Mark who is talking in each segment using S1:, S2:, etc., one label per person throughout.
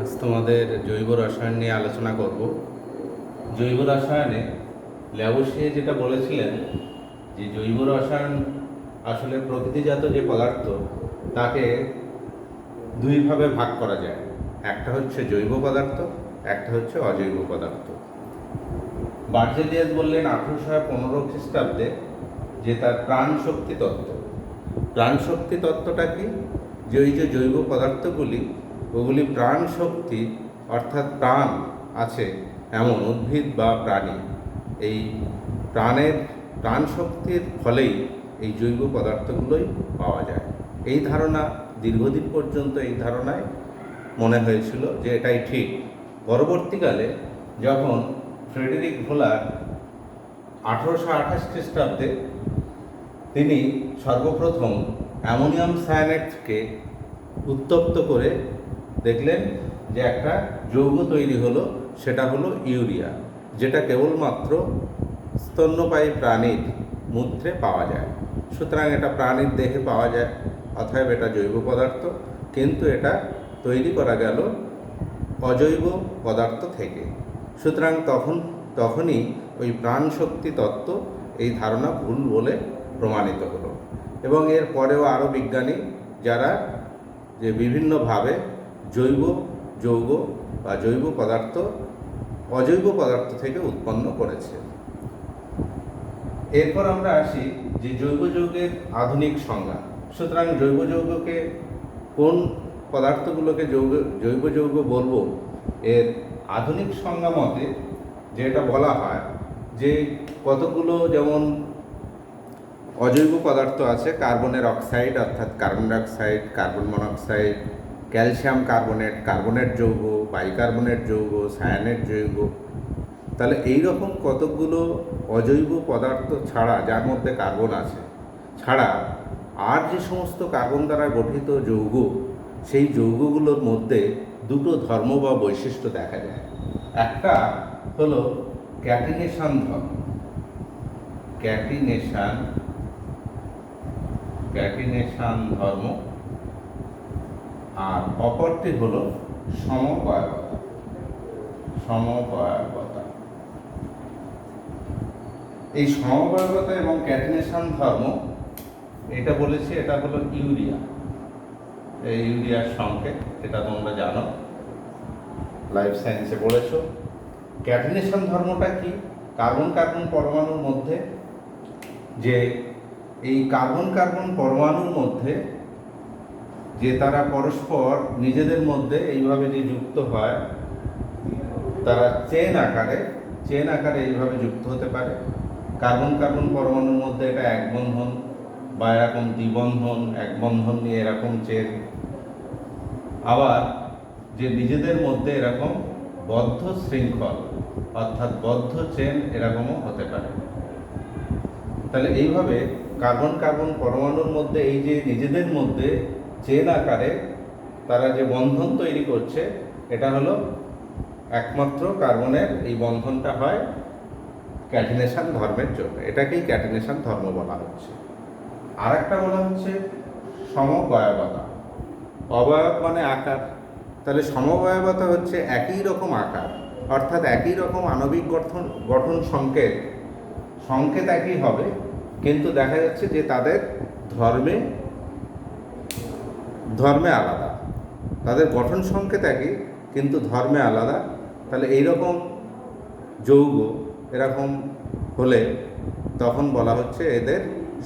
S1: আজ তোমাদের জৈব রসায়ন নিয়ে আলোচনা করব। জৈব রসায়নে ল্যাবোসিয়ে যেটা বলেছিলেন যে জৈব রসায়ন আসলে প্রকৃতিজাত যে পদার্থ তাকে দুইভাবে ভাগ করা যায়। একটা হচ্ছে জৈব পদার্থ, একটা হচ্ছে অজৈব পদার্থ। বার্জেলিয়াস বললেন 1815 খ্রিস্টাব্দে যে তার প্রাণশক্তি তত্ত্ব। প্রাণশক্তি তত্ত্বটা কি? যে ওই যে জৈব পদার্থগুলি, ওগুলি প্রাণ শক্তি অর্থাৎ প্রাণ আছে এমন উদ্ভিদ বা প্রাণী, এই প্রাণ শক্তির ফলেই এই জৈব পদার্থগুলোই পাওয়া যায়। এই ধারণা দীর্ঘদিন পর্যন্ত এই ধারণায় মনে হয়েছিল যে এটাই ঠিক। পরবর্তীকালে যখন ফ্রেডেরিক ভোলার 1828 খ্রিস্টাব্দে তিনি সর্বপ্রথম অ্যামোনিয়াম সায়ানেটকে উত্তপ্ত করে দেখলেন যে একটা যৌগ তৈরি হলো, সেটা হলো ইউরিয়া, যেটা কেবলমাত্র স্তন্যপায়ী প্রাণীর মূত্রে পাওয়া যায়। সুতরাং এটা প্রাণীর দেহে পাওয়া যায়, অতএব এটা জৈব পদার্থ। কিন্তু এটা তৈরি করা গেল অজৈব পদার্থ থেকে। সুতরাং তখনই ওই প্রাণশক্তি তত্ত্ব এই ধারণা ভুল বলে প্রমাণিত হলো। এবং এর পরেও আরও বিজ্ঞানী যারা যে বিভিন্নভাবে জৈব যৌগ বা জৈব পদার্থ অজৈব পদার্থ থেকে উৎপন্ন করেছে। এরপর আমরা আসি যে জৈব যৌগের আধুনিক সংজ্ঞা। সুতরাং জৈব যৌগকে কোন পদার্থগুলোকে জৈব যৌগ বলবো, এর আধুনিক সংজ্ঞা মতে যেটা বলা হয় যে কতগুলো যেমন অজৈব পদার্থ আছে, কার্বনের অক্সাইড অর্থাৎ carbon dioxide, carbon monoxide, calcium carbonate, carbonate যৌগ, বাইকার্বনেট যৌগ, সায়ানেট যৌগ। তাহলে এই রকম কতগুলো অজৈব পদার্থ ছাড়া, যার মধ্যে কার্বন আছে, ছাড়া আর যে সমস্ত কার্বন দ্বারা গঠিত যৌগ, সেই যৌগগুলোর মধ্যে দুটো ধর্ম বা বৈশিষ্ট্য দেখা যায়। একটা হলো ক্যাটিনেশন ধর্ম, ক্যাটিনেশন ধর্ম, আর অপরটি হলো সমবয়বতা। এই সমবয়বতা এবং ক্যাটিনেশন ধর্ম এটা বলেছি, এটা হলো ইউরিয়া। এই ইউরিয়ার সংকেত, এটা তোমরা জানো, লাইফ সায়েন্সে পড়েছো। ক্যাটিনেশন ধর্মটা কি? কার্বন কার্বন পরমাণুর মধ্যে যে এই কার্বন কার্বন পরমাণুর মধ্যে যে তারা পরস্পর নিজেদের মধ্যে এইভাবে যে যুক্ত হয়, তারা চেন আকারে এইভাবে যুক্ত হতে পারে। কার্বন কার্বন পরমাণুর মধ্যে এটা এক বন্ধন বা এরকম দ্বিবন্ধন, এক বন্ধন নিয়ে এরকম চেন। আবার যে নিজেদের মধ্যে এরকম বদ্ধ শৃঙ্খল অর্থাৎ বদ্ধ চেন এরকমও হতে পারে। তাহলে এইভাবে কার্বন কার্বন পরমাণুর মধ্যে এই যে নিজেদের মধ্যে চেন আকারে তারা যে বন্ধন তৈরি করছে, এটা হলো একমাত্র কার্বনের এই বন্ধনটা হয় ক্যাটিনেশন ধর্মের জন্য। এটাকেই ক্যাটিনেশন ধর্ম বলা হচ্ছে। আর একটা বলা হচ্ছে সমবয়বতা। অবয়ব মানে আকার। তাহলে সমবয়বতা হচ্ছে একই রকম আকার, অর্থাৎ একই রকম আণবিক গঠন সংকেত একই হবে, কিন্তু দেখা যাচ্ছে যে তাদের ধর্মে আলাদা। তাদের গঠন সংকেত একই কিন্তু ধর্মে আলাদা। তাহলে এইরকম যৌগ এরকম হলে তখন বলা হচ্ছে এদের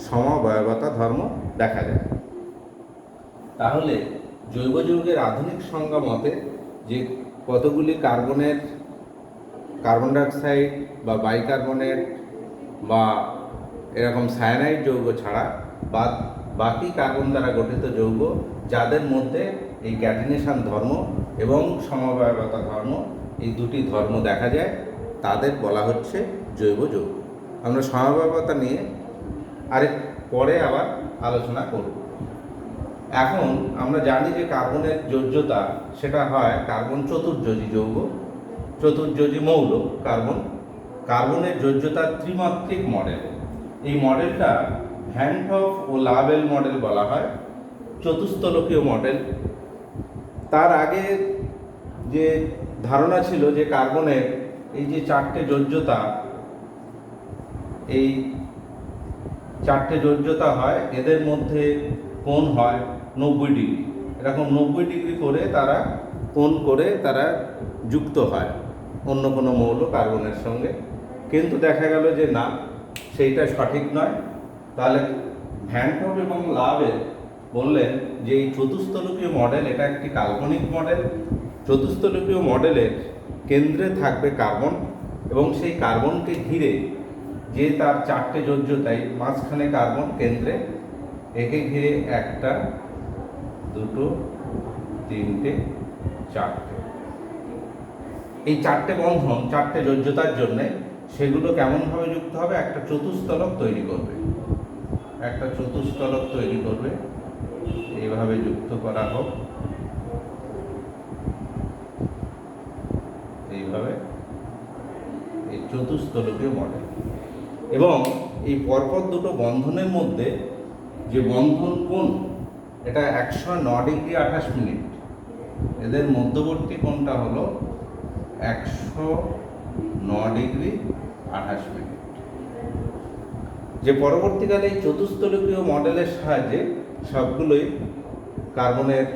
S1: সমবয়বতা ধর্ম দেখা যায়। তাহলে জৈব যৌগের আধুনিক সংজ্ঞা মতে যে কতগুলি কার্বন ডাইঅক্সাইড বা বাইকার্বনেট বা এরকম সায়ানাইড যৌগ ছাড়া বাকি কার্বন দ্বারা গঠিত যৌগ, যাদের মধ্যে এই ক্যাটিনেশন ধর্ম এবং সমবয়বতা ধর্ম, এই দুটি ধর্ম দেখা যায়, তাদের বলা হচ্ছে জৈব যৌগ। আমরা সমবয়বতা নিয়ে পরে আবার আলোচনা করব। এখন আমরা জানি যে কার্বনের যোজ্যতা সেটা হয় কার্বন চতুর্যোজী যৌগ, চতুর্যোজী মৌল কার্বনের যোজ্যতার ত্রিমাত্রিক মডেল। এই মডেলটা ভ্যান হফ ও লাবেল মডেল বলা হয়, চতুস্তলকীয় মডেল। তার আগে যে ধারণা ছিল যে কার্বনের এই যে চারটে যোজ্যতা, এই চারটে যোজ্যতা হয়, এদের মধ্যে কোণ হয় 90 ডিগ্রি, এরকম 90 ডিগ্রি করে তারা কোণ করে তারা যুক্ত হয় অন্য কোনো মৌল কার্বনের সঙ্গে। কিন্তু দেখা গেল যে না, সেইটা সঠিক নয়। তাহলে ভ্যান টপ এবং লাভের বললেন যে এই চতুস্তলকীয় মডেল এটা একটি কাল্পনিক মডেল। চতুস্তলকীয় মডেলের কেন্দ্রে থাকবে কার্বন এবং সেই কার্বনকে ঘিরে যে তার চারটে যোজ্যতায়, মাঝখানে কার্বন কেন্দ্রে, একে ঘিরে একটা, দুটো, তিনটে, চারটে, এই চারটে বন্ধন চারটে যোজ্যতার জন্যে সেগুলো কেমনভাবে যুক্ত হবে, একটা চতুস্তলক তৈরি করবে, একটা চতুস্তলক তৈরি করবে। এইভাবে যুক্ত করা হোক, এইভাবে, এই চতুস্তলকীয় মডেল। এবং এই পরপর দুটো বন্ধনের মধ্যে যে বন্ধন কোণ, এটা 109 ডিগ্রি 28 মিনিট, এদের মধ্যবর্তী কোণটা হলো 109 ডিগ্রি 28 মিনিট। যে পরবর্তীকালে এই চতুস্তলকীয় মডেলের সাহায্যে সবগুলোই কার্বনের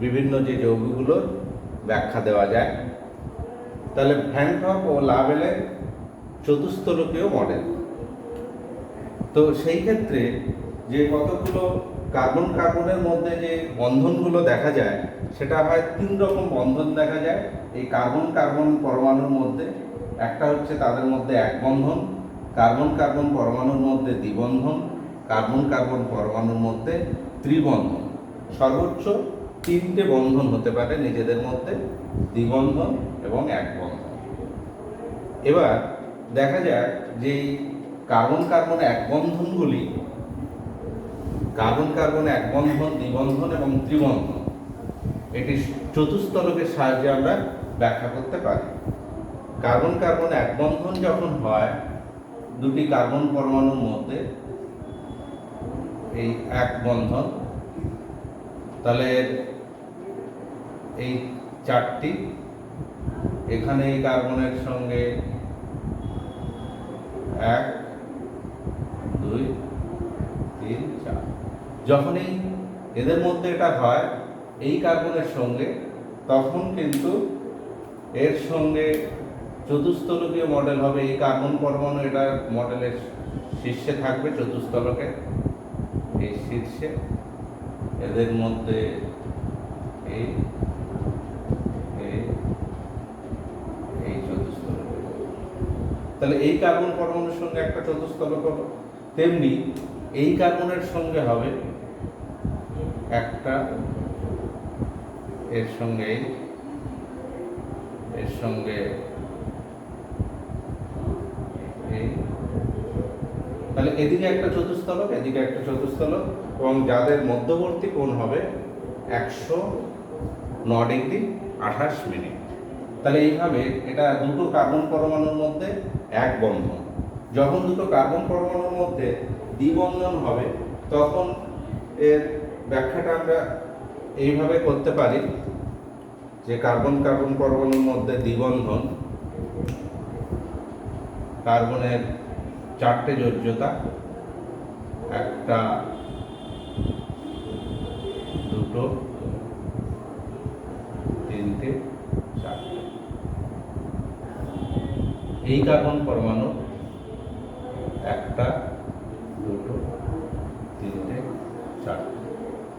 S1: বিভিন্ন যে যৌগগুলোর ব্যাখ্যা দেওয়া যায়। তাহলে ভ্যান টপ ও লাভেলের চতুস্তলকীয় মডেল। তো সেই ক্ষেত্রে যে কতগুলো কার্বন কার্বনের মধ্যে যে বন্ধনগুলো দেখা যায়, সেটা হয় 3 রকম বন্ধন দেখা যায় এই কার্বন কার্বন পরমাণুর মধ্যে। একটা হচ্ছে তাদের মধ্যে এক বন্ধন, কার্বন কার্বন পরমাণুর মধ্যে দ্বিবন্ধন, কার্বন কার্বন পরমাণুর মধ্যে ত্রিবন্ধন। সর্বোচ্চ 3টে বন্ধন হতে পারে নিজেদের মধ্যে, দ্বিবন্ধন এবং এক বন্ধন। এবার দেখা যায় যে কার্বন কার্বন এক বন্ধনগুলি, কার্বন কার্বন এক বন্ধন, দ্বিবন্ধন এবং ত্রিবন্ধন, এটি চতুস্তলকের সাহায্যে আমরা ব্যাখ্যা করতে পারি। কার্বন কার্বন এক বন্ধন যখন হয় দুটি কার্বন পরমাণুর মধ্যে, এই এক বন্ধন, তাহলে এই চারটি, এখানে এই কার্বনের সঙ্গে 1, 2, 3, 4, যখনই এদের মধ্যে এটা হয় এই কার্বনের সঙ্গে, তখন কিন্তু এর সঙ্গে চতুস্তলকীয় মডেল হবে। এই কার্বন পরমাণু এটা মডেলের শীর্ষে থাকবে, চতুস্তলকে এই শীর্ষে, এদের মধ্যে এই চতুস্তলক। তাহলে এই কার্বন পরমাণুর সঙ্গে একটা চতুস্তলক হবে। তেমনি এই কার্বনের সঙ্গে হবে একটা, এর সঙ্গে এর সঙ্গে এই, তাহলে এদিকে একটা চতুস্তলক, এদিকে একটা চতুস্তলক, এবং যাদের মধ্যবর্তী কোণ হবে 109 ডিগ্রি 28 মিনিট। তাহলে এইভাবে এটা দুটো কার্বন পরমাণুর মধ্যে এক বন্ধন। যখন দুটো কার্বন পরমাণুর মধ্যে দ্বিবন্ধন হবে, তখন এর ব্যাখ্যাটা আমরা এইভাবে করতে পারি যে কার্বন কার্বন পরমাণুর মধ্যে দ্বিবন্ধন, কার্বনের চারটে যোজ্যতা, একটা, দুটো, তিনটে, চারটে, এই কার্বন পরমাণু একটা, দুটো, তিনটে, চারটে।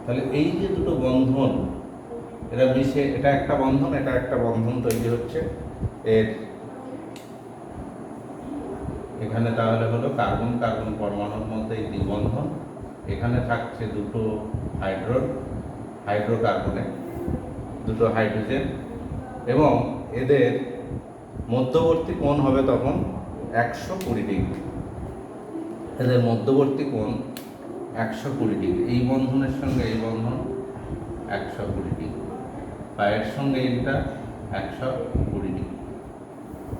S1: তাহলে এই যে দুটো বন্ধন এরা মিশে, এটা একটা বন্ধন, এটা একটা বন্ধন তৈরি হচ্ছে এর এখানে। তাহলে হলো কার্বন কার্বন পরমাণুর মধ্যে এই দ্বিবন্ধন, এখানে থাকছে দুটো হাইড্রোকার্বনে, দুটো হাইড্রোজেন, এবং এদের মধ্যবর্তী কোণ হবে তখন 120 ডিগ্রি। এদের মধ্যবর্তী কোণ 120 ডিগ্রি। এই বন্ধনের সঙ্গে এই বন্ধন 120 ডিগ্রি, বা এর সঙ্গে এটা 120 ডিগ্রি।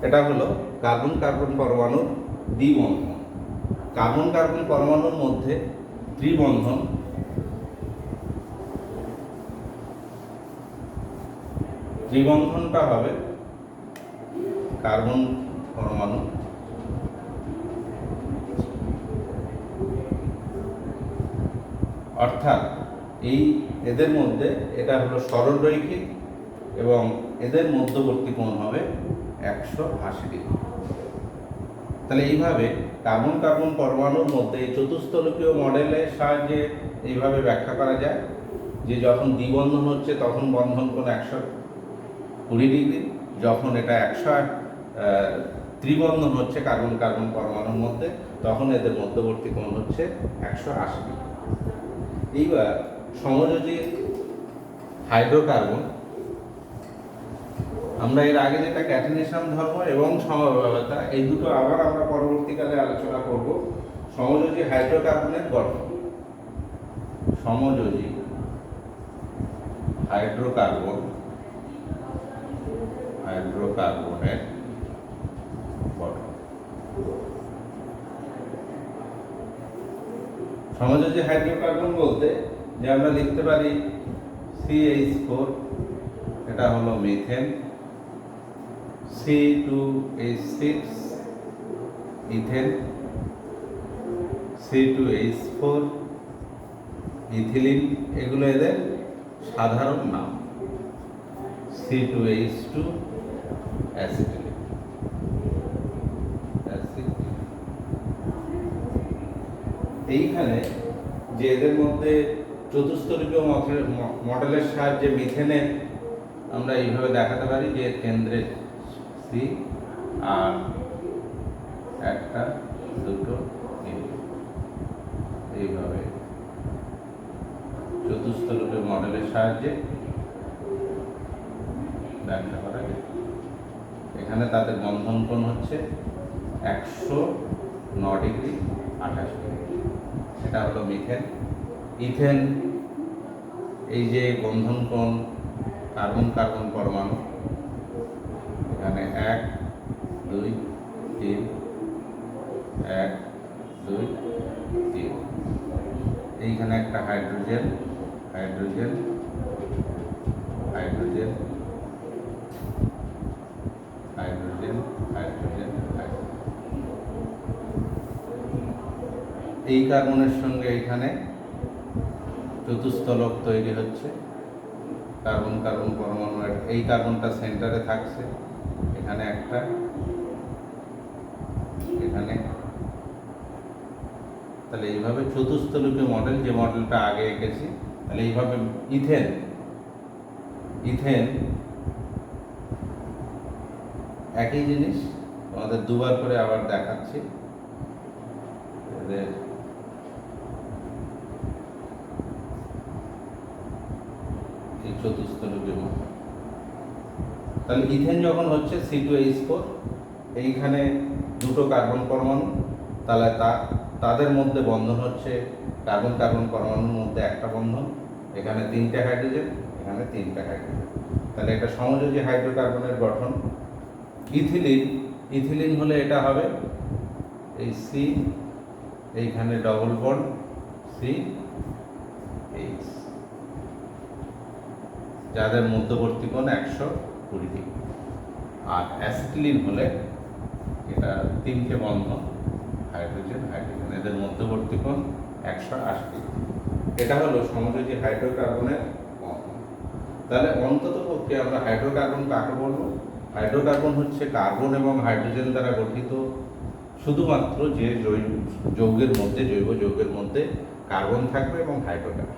S1: এটা হলো কার্বন কার্বন পরমাণুর দ্বিবন্ধন। কার্বন কার্বন পরমাণুর মধ্যে ত্রিবন্ধন, ত্রিবন্ধনটা হবে কার্বন পরমাণু, অর্থাৎ এদের মধ্যে এটা হলো সরলরৈখিক এবং এদের মধ্যবর্তী কোণ হবে 180 ডিগ্রি। তাহলে এইভাবে কার্বন কার্বন পরমাণুর মধ্যে এই চতুস্তলকীয় মডেলের সাহায্যে এইভাবে ব্যাখ্যা করা যায় যে যখন দ্বিবন্ধন হচ্ছে তখন বন্ধন কোণ 120 ডিগ্রি, যখন এটা ত্রিবন্ধন হচ্ছে কার্বন কার্বন পরমাণুর মধ্যে তখন এদের মধ্যবর্তী কোণ হচ্ছে 180 ডিগ্রি। এইবার সমযোজী হাইড্রোকার্বন, আমরা এর আগে যেটা ক্যাটিনেশন ধর্ম এবং সমবায়তা এই দুটো আবার আমরা পরবর্তীকালে আলোচনা করব। সমযোজী হাইড্রোকার্বনের গঠন, সমযোজী হাইড্রোকার্বনের গঠন। সমযোজী হাইড্রোকার্বন বলতে যে আমরা লিখতে পারি CH4, এটা হলো methane, C2H6 ethane, C2H4 ethylene, এগুলো এদের সাধারণ নাম। C2H2 acetylene. এইখানে যে এদের মধ্যে চতুস্তরীয় মডেলের সাহায্যে মিথেনের আমরা এইভাবে দেখাতে পারি যে কেন্দ্রে সি আর একটা দুটো এইভাবে চতুস্তরীয় মডেলের সাহায্যে ব্যাখ্যা করা যায়। এখানে তাদের বন্ধন কোণ হচ্ছে 109 ডিগ্রি 28 ডিগ্রি। এটা হলো মিথেন। ইথেন, এই যে বন্ধন কোণ কার্বন কার্বন পরমাণু, এখানে 1 2 3 1 2 3, এইখানে একটা hydrogen hydrogen hydrogen hydrogen hydrogen এই কার্বনের সঙ্গে এখানে চতুস্তলক তৈরি হচ্ছে। কার্বন কার্বন পরমাণু, এই কার্বনটা সেন্টারে থাকছে, এখানে একটা, এখানে। তাহলে এইভাবে চতুস্তলকীয় মডেল, যে মডেলটা আগে এঁকেছি, তাহলে এইভাবে ইথেন ইথেন একই জিনিস, আমাদের দুবার করে আবার দেখাচ্ছি। এই চতুস্তলকীয় মডেল, তাহলে ইথেন যখন হচ্ছে C2H4, এইখানে দুটো কার্বন পরমাণু, তাহলে তাদের মধ্যে বন্ধন হচ্ছে কার্বন কার্বন পরমাণুর মধ্যে একটা বন্ধন, এখানে 3টে হাইড্রোজেন, এখানে 3টে হাইড্রোজেন। তাহলে এটা সমযোজী হাইড্রোকার্বনের গঠন। ইথিলিন, ইথিলিন হলে এটা হবে এই C, এইখানে ডবল বন্ড CH, যাদের মধ্যবর্তী কোণ 120 ডিগ্রি। আর অ্যাসিটিলিন হলে এটা 3টে বন্ধন হাইড্রোজেন হাইড্রোজেন, এদের মধ্যবর্তী কোণ 180 ডিগ্রি। এটা হলো সমযোজী হাইড্রোকার্বনের বন্ধন। তাহলে অন্তত পক্ষে আমরা হাইড্রোকার্বন কাকে বলবো? হাইড্রোকার্বন হচ্ছে কার্বন এবং হাইড্রোজেন দ্বারা গঠিত শুধুমাত্র যে যৌগের মধ্যে, জৈব যৌগের মধ্যে কার্বন থাকবে এবং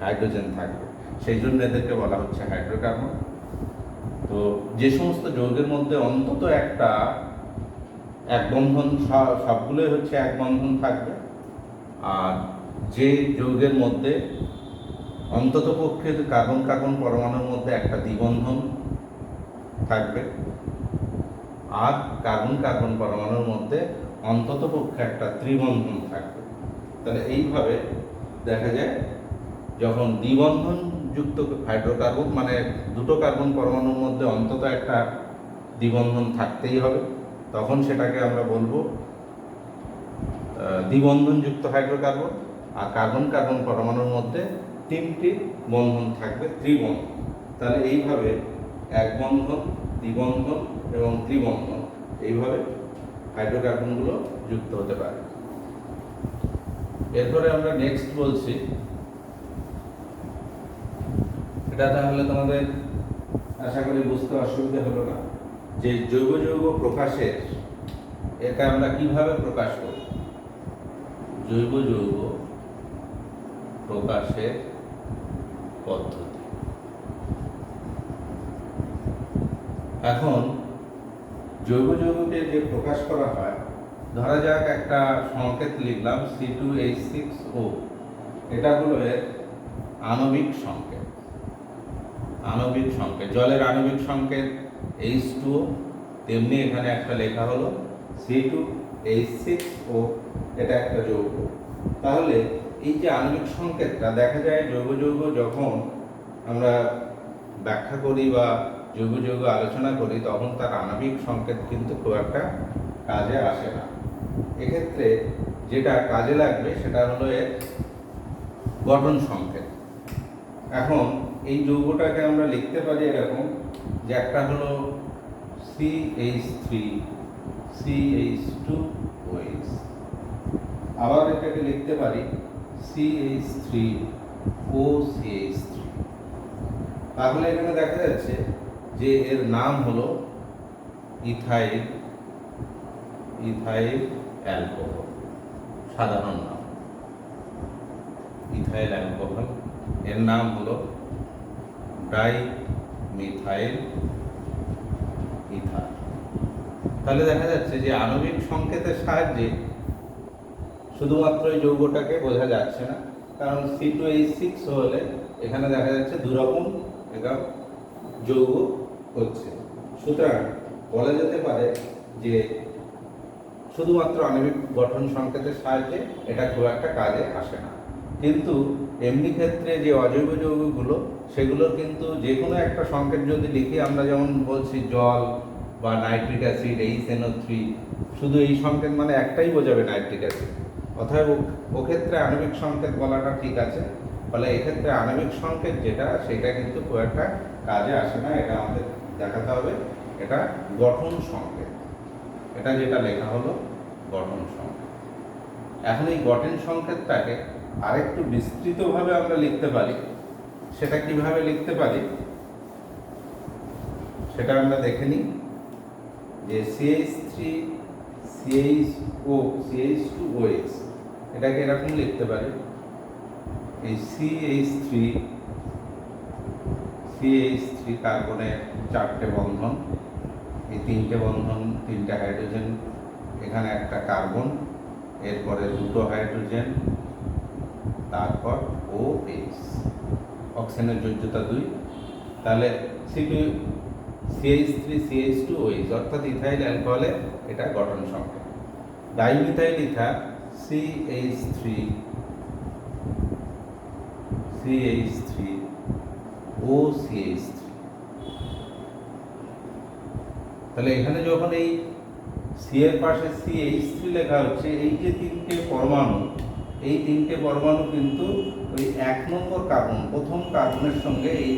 S1: হাইড্রোজেন থাকবে, সেই জন্য এদেরকে বলা হচ্ছে হাইড্রোকার্বন। তো যে সমস্ত যৌগের মধ্যে অন্তত একটা এক বন্ধন, সবগুলোই হচ্ছে এক বন্ধন থাকবে, আর যে যৌগের মধ্যে অন্তত পক্ষে কার্বন কার্বন পরমাণুর মধ্যে একটা দ্বিবন্ধন থাকবে, আর কার্বন কার্বন পরমাণুর মধ্যে অন্তত পক্ষে একটা ত্রিবন্ধন থাকবে। তাহলে এইভাবে দেখা যায় যখন দ্বিবন্ধন যুক্ত হাইড্রোকার্বন, মানে দুটো কার্বন পরমাণুর মধ্যে অন্তত একটা দ্বিবন্ধন থাকতেই হবে, তখন সেটাকে আমরা বলবো দ্বিবন্ধনযুক্ত হাইড্রোকার্বন। আর কার্বন কার্বন পরমাণুর মধ্যে 3টি বন্ধন থাকবে, ত্রিবন্ধন। তাহলে এইভাবে এক বন্ধন, দ্বিবন্ধন এবং ত্রিবন্ধন, এইভাবে হাইড্রোকার্বনগুলো যুক্ত হতে পারে। এরপরে আমরা নেক্সট বলছি, এটা তাহলে তোমাদের আশা করি বুঝতে অসুবিধা হলো না, যে জৈব যৌগ প্রকাশের এটা আমরা কিভাবে প্রকাশ করব। জৈব যৌগ প্রকাশের পদ্ধতি। এখন জৈব যৌগকে যে প্রকাশ করা হয়, ধরা যাক একটা সংকেত লিখলাম C2H6O, এটা হলো এর আণবিক সংকেত। আণবিক সংকেত, জলের আণবিক সংকেত H2O, তেমনি এখানে একটা লেখা হলো C2H6O, এটা একটা যৌগ। তাহলে এই যে আণবিক সংকেতটা দেখা যায় জৈব যৌগ যখন আমরা ব্যাখ্যা করি বা জৈব যৌগ আলোচনা করি, তখন তার আণবিক সংকেত কিন্তু খুব একটা কাজে আসে না। এক্ষেত্রে যেটা কাজে লাগবে সেটা হলো এর গঠন সংকেত। এখন এই যৌগটাকে আমরা লিখতে পারি এরকম, যে একটা হলো CH3CH2OH, আবার এটাকে লিখতে পারি CH3OCH3। তাহলে এখানে দেখা যাচ্ছে যে এর নাম হলো ইথাইল অ্যালকোহল, সাধারণ নাম ইথাইল অ্যালকোহল। এর নাম হলো ডাইমিথাইল ইথার। তাহলে দেখা যাচ্ছে যে আণবিক সংকেতের সাহায্যে শুধুমাত্র এই যৌগটাকে বোঝা যাচ্ছে না, কারণ C2H6 হলে এখানে দেখা যাচ্ছে দুরকম এটা যৌগ হচ্ছে। সুতরাং বলা যেতে পারে যে শুধুমাত্র আণবিক গঠন সংকেতের সাহায্যে এটা খুব একটা কাজে আসে না। কিন্তু এমনি ক্ষেত্রে যে অজৈব যৌগগুলো, সেগুলো কিন্তু যে কোনো একটা সংকেত যদি লিখি, আমরা যেমন বলছি জল বা নাইট্রিক অ্যাসিড HNO3, শুধু এই সংকেত মানে একটাই বোঝাবে নাইট্রিক অ্যাসিড, অতএব ওক্ষেত্রে আণবিক সংকেত বলাটা ঠিক আছে। ফলে এক্ষেত্রে আণবিক সংকেত যেটা, সেটা কিন্তু খুব একটা কাজে আসে না, এটা আমাদের দেখাতে হবে এটা গঠন সংকেত। এটা যেটা লেখা হলো গঠন সংকেত। এখন এই গঠন সংকেতটাকে আরেকটু বিস্তৃতভাবে আমরা লিখতে পারি। সেটা কিভাবে লিখতে পারি সেটা আমরা দেখে নিই। যে CH3CH2OH, এটাকে এরকম লিখতে পারি, এই CH3 কার্বনের 4টে বন্ধন, এই 3টে বন্ধন, 3টে হাইড্রোজেন, এখানে একটা কার্বন, এরপরে 2টো হাইড্রোজেন, তারপর OH, অক্সিজেনের যোজ্যতা 2। তাহলে CH3CH2OH অর্থাৎ ইথাইল অ্যালকোহলের এটা গঠন সংকেত। Dimethyl ether CH3OCH3। তাহলে এখানে যখন এই সি এর পাশে CH3 লেখা হচ্ছে, এই যে 3টে পরমাণু, এই 3টে পরমাণু কিন্তু ওই 1 নম্বর কার্বন, প্রথম কার্বনের সঙ্গে এই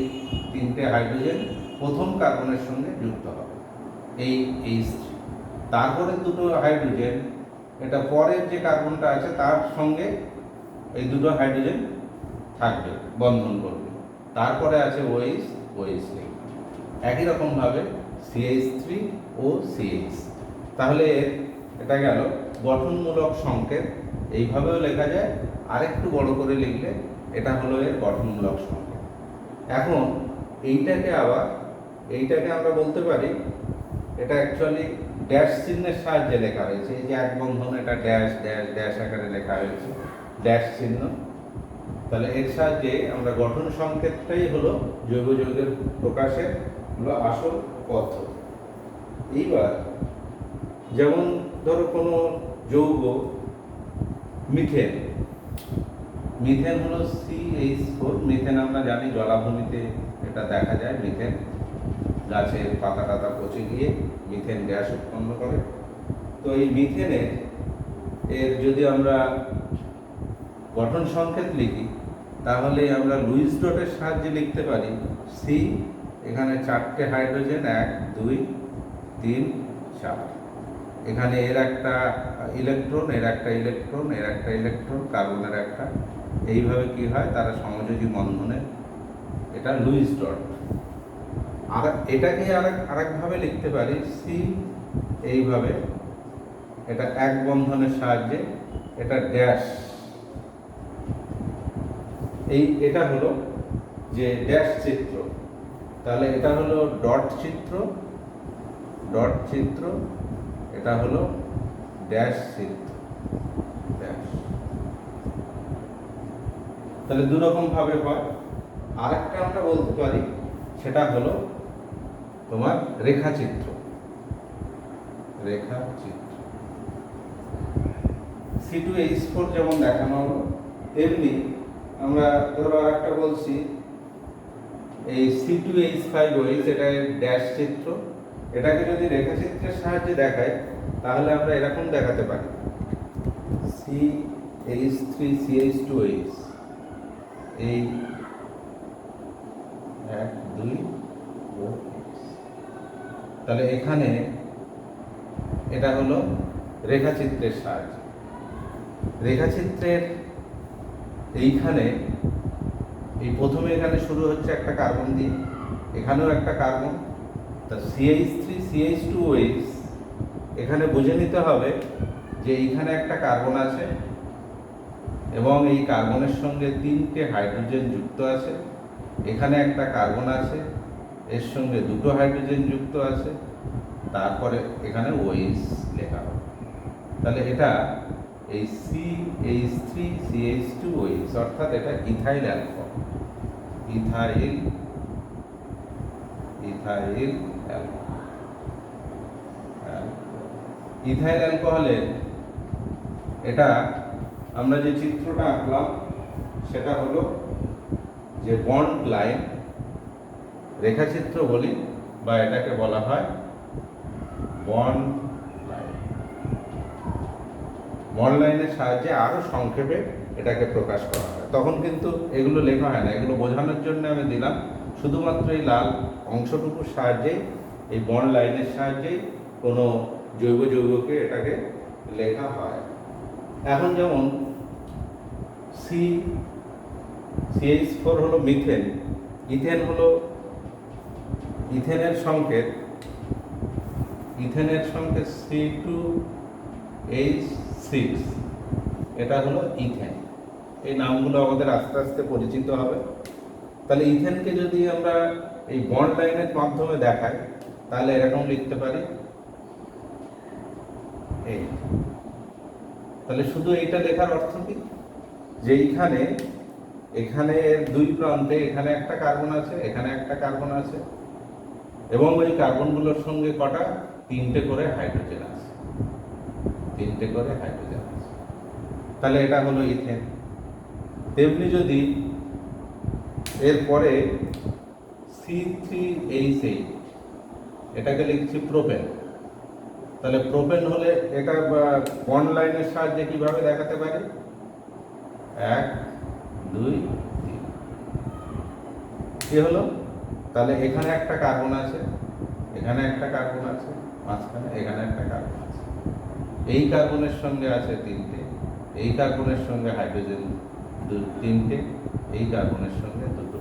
S1: 3টে হাইড্রোজেন প্রথম কার্বনের সঙ্গে যুক্ত হবে, এই H3। তারপরে 2টো হাইড্রোজেন, এটা পরের যে কার্বনটা আছে তার সঙ্গে এই 2টো হাইড্রোজেন থাকবে, বন্ধন করবে। তারপরে আছে OH একই রকমভাবে CH3OCH। তাহলে এটা গেল গঠনমূলক সংকেত। এইভাবেও লেখা যায়, আরেকটু বড় করে লিখলে এটা হলো এর গঠনমূলক সংকেত। এখন এইটাকে আমরা বলতে পারি, এটা অ্যাকচুয়ালি ড্যাশ চিহ্নের সাহায্যে লেখা হয়েছে। এই যে 1 বন্ধন, এটা ড্যাশ ড্যাশ ড্যাশ আকারে লেখা হয়েছে, ড্যাশ চিহ্ন। তাহলে এর সাহায্যে আমরা গঠন সংকেতটাই হলো জৈব যৌগের প্রকাশের হলো আসল পদ্ধতি। এইবার যেমন ধরো কোনো যৌগ মিথেন হলো CH4। মিথেন আমরা জানি জলাভূমিতে এটা দেখা যায়, মিথেন গাছের পাতা টাতা পচে গিয়ে মিথেন গ্যাস উৎপন্ন করে। তো এই মিথেনের যদি আমরা গঠন সংকেত লিখি, তাহলে আমরা লুইস ডটের সাহায্যে লিখতে পারি এখানে 4টে হাইড্রোজেন, 1 2 3 4। এখানে এর একটা ইলেকট্রন, এর একটা ইলেকট্রন, এর একটা ইলেকট্রন, কার্বনের একটা। এইভাবে কি হয়, তারা সমযোজী বন্ধনে, এটা লুইস ডট। আর এটাকে আরেকভাবে লিখতে পারি সি, এইভাবে, এটা এক বন্ধনের সাহায্যে, এটা ড্যাশ, এটা হলো যে ড্যাশ চিত্র। তাহলে এটা হলো ডট চিত্র, ডট চিত্র, এটা হলো ড্যাশ চিত্র, ড্যাশ। তাহলে দুরকম ভাবে হয়। আরেকটা আমরা বলতে পারি, সেটা হলো তোমার রেখাচিত্র, রেখাচিত্র। C2H4 যেমন দেখানো হলো, তেমনি আমরা ধরো আরেকটা বলছি, এই C2H5OH, এটা ড্যাশ চিত্র। এটাকে যদি রেখাচিত্রের সাহায্যে দেখাই, তাহলে আমরা এরকম দেখাতে পারি, CH3CH2OH, এই 1 2 তাহলে এখানে এটা হলো রেখাচিত্রের সাহায্যে। রেখাচিত্রের এইখানে, এই প্রথমে এখানে শুরু হচ্ছে একটা কার্বন দিয়ে, এখানেও একটা কার্বন, তা CH3CH2OH, এখানে বুঝে নিতে হবে যে এইখানে একটা কার্বন আছে এবং এই কার্বনের সঙ্গে 3টে হাইড্রোজেন যুক্ত আছে। এখানে একটা কার্বন আছে, এর সঙ্গে 2টো হাইড্রোজেন যুক্ত আছে, তারপরে এখানে OH লেখা হবে। তাহলে এটা এই CH3CH2OH, অর্থাৎ এটা ইথাইল অ্যালকোহল, ইথাইল অ্যালকোহলের এটা আমরা যে চিত্রটা আঁকলাম, সেটা হলো যে বন্ড লাইন, রেখাচিত্র বলি, বা এটাকে বলা হয় বন্ড লাইন। বন্ড লাইনের সাহায্যে আরো সংক্ষেপে এটাকে প্রকাশ করা হয়। তখন কিন্তু এগুলো লেখা হয় না, এগুলো বোঝানোর জন্য আমি দিলাম। শুধুমাত্র এই লাল অংশটুকুর সাহায্যেই, এই বন্ড লাইনের সাহায্যেই কোনো জৈব যৌগকে এটাকে লেখা হয়। এখন যেমন CH4 হলো মিথেন, ইথেন হলো, ইথেনের সংকেত, C2H6, এটা হলো ইথেন। এই নামগুলো আমাদের আস্তে আস্তে পরিচিত হবে। তাহলে ইথেনকে যদি আমরা এই বন্ড লাইনের মাধ্যমে দেখাই, তাহলে এরকম লিখতে পারি, এই। তাহলে শুধু এইটা লেখার অর্থ কি, যে এখানে এর দুই প্রান্তে, এখানে একটা কার্বন আছে, এখানে একটা কার্বন আছে, এবং ওই কার্বনগুলোর সঙ্গে কটা, 3টে করে হাইড্রোজেন আছে, 3টে করে হাইড্রোজেন আছে। তাহলে এটা হলো ইথেন। তেমনি যদি এরপরে C3H8, এটাকে লিখছি প্রোপেন। তাহলে প্রোপেন হলে এটা বন্ড লাইনের সাহায্যে কিভাবে দেখাতে পারি, 1 2 3, কি হলো? তাহলে এখানে একটা কার্বন আছে, এখানে একটা কার্বন আছে, মাঝখানে এখানে একটা কার্বন আছে, এই কার্বনের সঙ্গে আছে 3টে, এই কার্বনের সঙ্গে হাইড্রোজেন 3টে, এই কার্বনের সঙ্গে 2টো।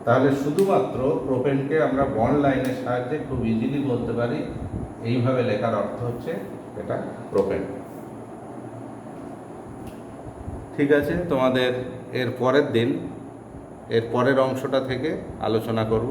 S1: তাহলে শুধুমাত্র প্রোপেনকে আমরা বন্ড লাইনের সাহায্যে খুব ইজিলি বলতে পারি, এইভাবে লেখার অর্থ হচ্ছে এটা প্রোপেন। ঠিক আছে, তোমাদের এর পরের দিন এর পরের অংশটা থেকে আলোচনা করব।